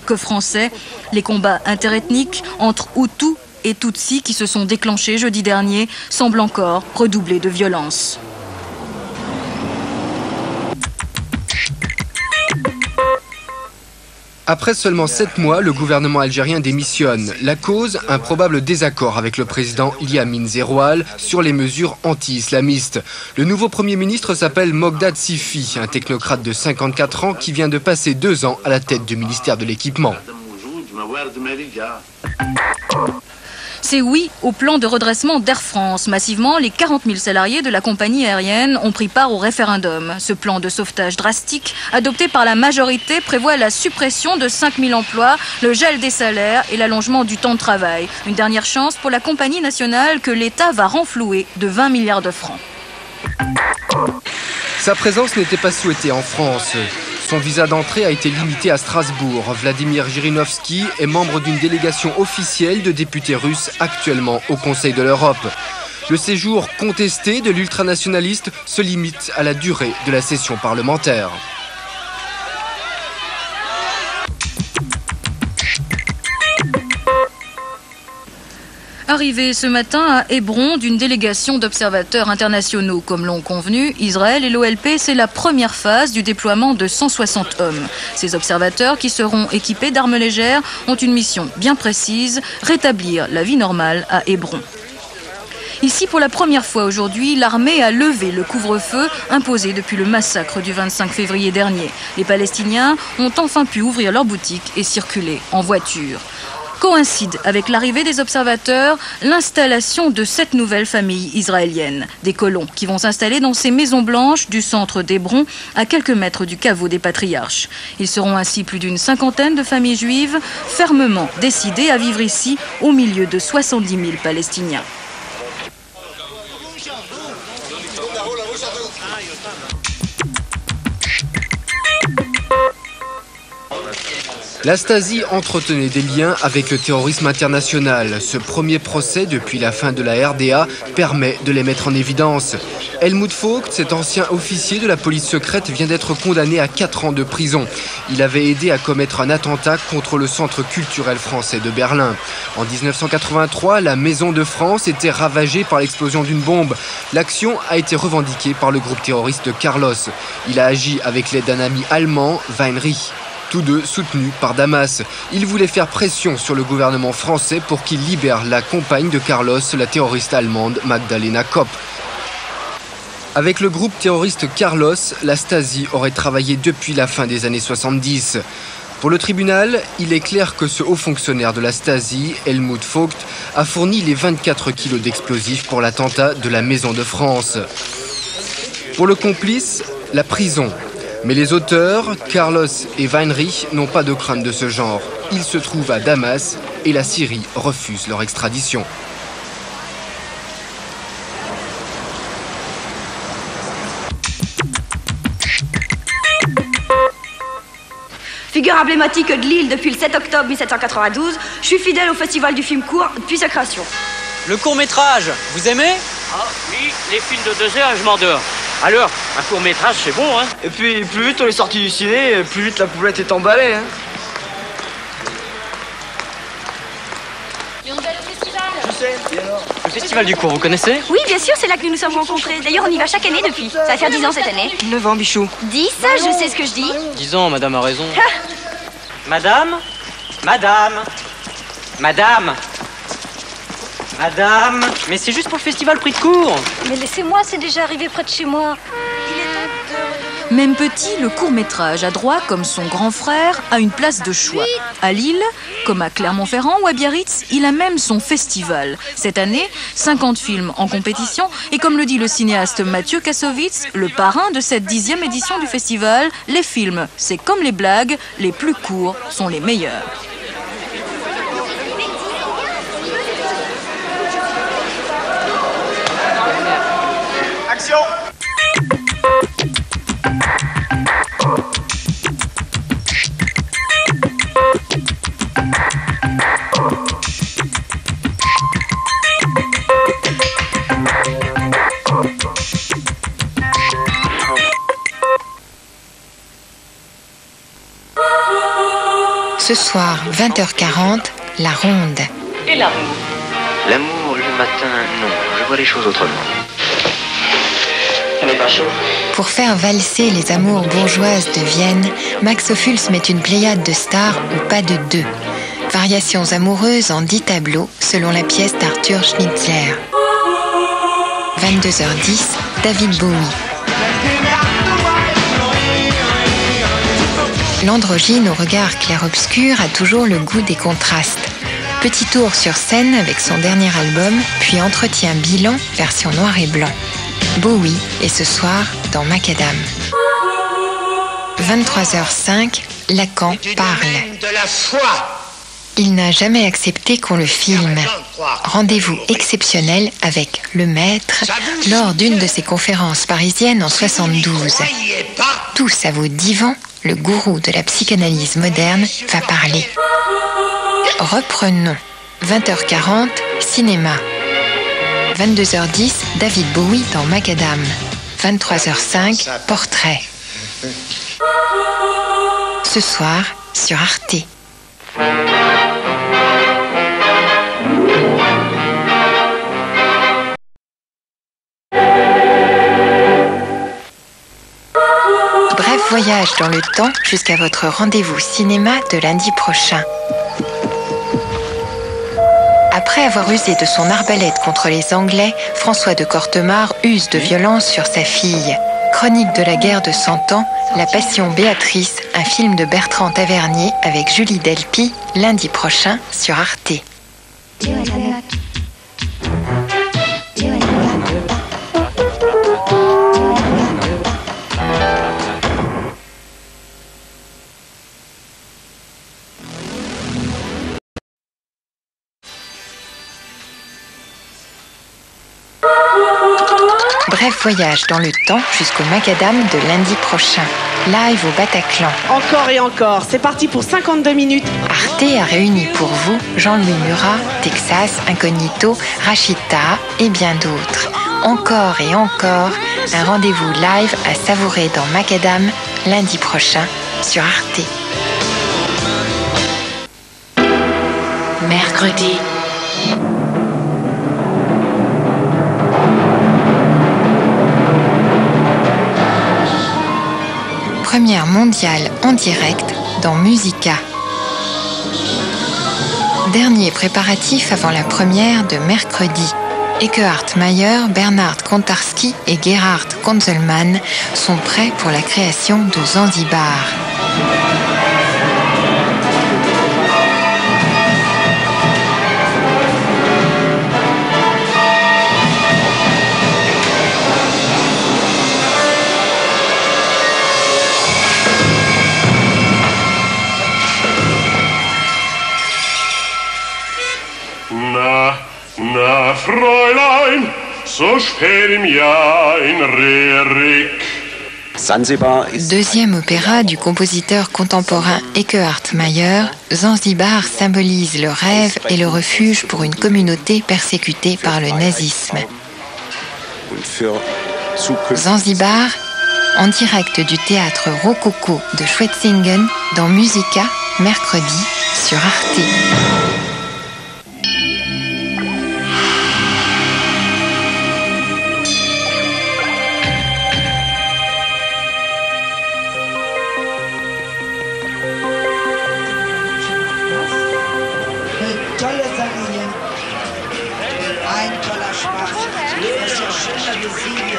que français. Les combats interethniques entre Hutus et Tutsis qui se sont déclenchés jeudi dernier semblent encore redoubler de violence. Après seulement 7 mois, le gouvernement algérien démissionne. La cause, un probable désaccord avec le président Ilia Amin Zeroual sur les mesures anti-islamistes. Le nouveau Premier ministre s'appelle Mogdad Sifi, un technocrate de 54 ans qui vient de passer 2 ans à la tête du ministère de l'équipement. C'est oui au plan de redressement d'Air France. Massivement, les 40 000 salariés de la compagnie aérienne ont pris part au référendum. Ce plan de sauvetage drastique, adopté par la majorité, prévoit la suppression de 5 000 emplois, le gel des salaires et l'allongement du temps de travail. Une dernière chance pour la compagnie nationale que l'État va renflouer de 20 milliards de francs. Sa présence n'était pas souhaitée en France. Son visa d'entrée a été limité à Strasbourg. Vladimir Jirinovski est membre d'une délégation officielle de députés russes actuellement au Conseil de l'Europe. Le séjour contesté de l'ultranationaliste se limite à la durée de la session parlementaire. Arrivé ce matin à Hébron d'une délégation d'observateurs internationaux. Comme l'ont convenu, Israël et l'OLP, c'est la première phase du déploiement de 160 hommes. Ces observateurs, qui seront équipés d'armes légères, ont une mission bien précise, rétablir la vie normale à Hébron. Ici, pour la première fois aujourd'hui, l'armée a levé le couvre-feu imposé depuis le massacre du 25 février dernier. Les Palestiniens ont enfin pu ouvrir leurs boutiques et circuler en voiture. Coïncide avec l'arrivée des observateurs l'installation de 7 nouvelles familles israéliennes. Des colons qui vont s'installer dans ces maisons blanches du centre d'Hébron, à quelques mètres du caveau des patriarches. Ils seront ainsi plus d'une cinquantaine de familles juives, fermement décidées à vivre ici au milieu de 70 000 Palestiniens. La Stasi entretenait des liens avec le terrorisme international. Ce premier procès depuis la fin de la RDA permet de les mettre en évidence. Helmut Vogt, cet ancien officier de la police secrète, vient d'être condamné à 4 ans de prison. Il avait aidé à commettre un attentat contre le centre culturel français de Berlin. En 1983, la Maison de France était ravagée par l'explosion d'une bombe. L'action a été revendiquée par le groupe terroriste Carlos. Il a agi avec l'aide d'un ami allemand, Weinrich. Tous deux soutenus par Damas. Ils voulaient faire pression sur le gouvernement français pour qu'il libère la compagne de Carlos, la terroriste allemande Magdalena Kopp. Avec le groupe terroriste Carlos, la Stasi aurait travaillé depuis la fin des années 70. Pour le tribunal, il est clair que ce haut fonctionnaire de la Stasi, Helmut Vogt, a fourni les 24 kilos d'explosifs pour l'attentat de la Maison de France. Pour le complice, la prison. Mais les auteurs, Carlos et Weinrich, n'ont pas de crainte de ce genre. Ils se trouvent à Damas et la Syrie refuse leur extradition. Figure emblématique de Lille depuis le 7 octobre 1792, je suis fidèle au festival du film court depuis sa création. Le court-métrage, vous aimez? Ah oui, les films de 2 heures, je m'endors. Alors, un court-métrage, c'est bon, hein? Et puis, plus vite on est sorti du ciné, plus vite la poubelle est emballée, hein. Le festival du court, vous connaissez? Oui, bien sûr, c'est là que nous nous sommes rencontrés. D'ailleurs, on y va chaque année depuis. Ça va faire 10 ans cette année. 9 ans, bichou. 10, ça, je sais ce que je dis. 10 ans, madame a raison. Madame? Madame? Madame? Madame? Mais c'est juste pour le festival prix de court. Mais laissez-moi, c'est déjà arrivé près de chez moi. Même petit, le court-métrage a droit, comme son grand frère, à une place de choix. À Lille, comme à Clermont-Ferrand ou à Biarritz, il a même son festival. Cette année, 50 films en compétition et comme le dit le cinéaste Mathieu Kassovitz, le parrain de cette 10e édition du festival, les films, c'est comme les blagues, les plus courts sont les meilleurs. Action! Ce soir, 20h40, la ronde. Et l'amour? L'amour, le matin, non. Je vois les choses autrement. Ça n'est pas chaud? Pour faire valser les amours bourgeoises de Vienne, Max Ophuls met une pléiade de stars ou pas de deux. Variations amoureuses en 10 tableaux selon la pièce d'Arthur Schnitzler. 22h10, David Bowie. L'androgyne au regard clair-obscur a toujours le goût des contrastes. Petit tour sur scène avec son dernier album, puis entretien bilan version noir et blanc. Bowie est ce soir dans Macadam. 23h05, Lacan parle. De la foi. Il n'a jamais accepté qu'on le filme. Rendez-vous exceptionnel avec le maître lors d'une de ses conférences parisiennes en 72. Tous à vos divans, le gourou de la psychanalyse moderne va parler. Reprenons. 20h40, cinéma. 22h10, David Bowie dans Macadam. 23h05, portrait. Ce soir, sur Arte. Bref voyage dans le temps jusqu'à votre rendez-vous cinéma de lundi prochain. Après avoir usé de son arbalète contre les Anglais, François de Cortemare use de violence sur sa fille. Chronique de la guerre de 100 ans, La Passion Béatrice, un film de Bertrand Tavernier avec Julie Delpy, lundi prochain sur Arte. Bref voyage dans le temps jusqu'au Macadam de lundi prochain. Live au Bataclan. Encore et encore, c'est parti pour 52 minutes. Arte a réuni pour vous Jean-Louis Murat, Texas, Incognito, Rachid Taha et bien d'autres. Encore et encore, un rendez-vous live à savourer dans Macadam lundi prochain sur Arte. Mercredi. Première mondiale en direct dans Musica. Dernier préparatif avant la première de mercredi. Eckehard Mayer, Bernhard Kontarski et Gerhard Konzelmann sont prêts pour la création de Zanzibar. Na, Fräulein, so spät im Jahr in Rerik. Zanzibar. Deuxième opéra du compositeur contemporain Eckehard Mayer, Zanzibar symbolise le rêve et le refuge pour une communauté persécutée par le nazisme. Zanzibar, en direct du théâtre Rococo de Schwetzingen dans Musica, mercredi sur Arte. Tolle Sache hier. Ein toller Spaß. Das ist ja schön, dass wir sehen.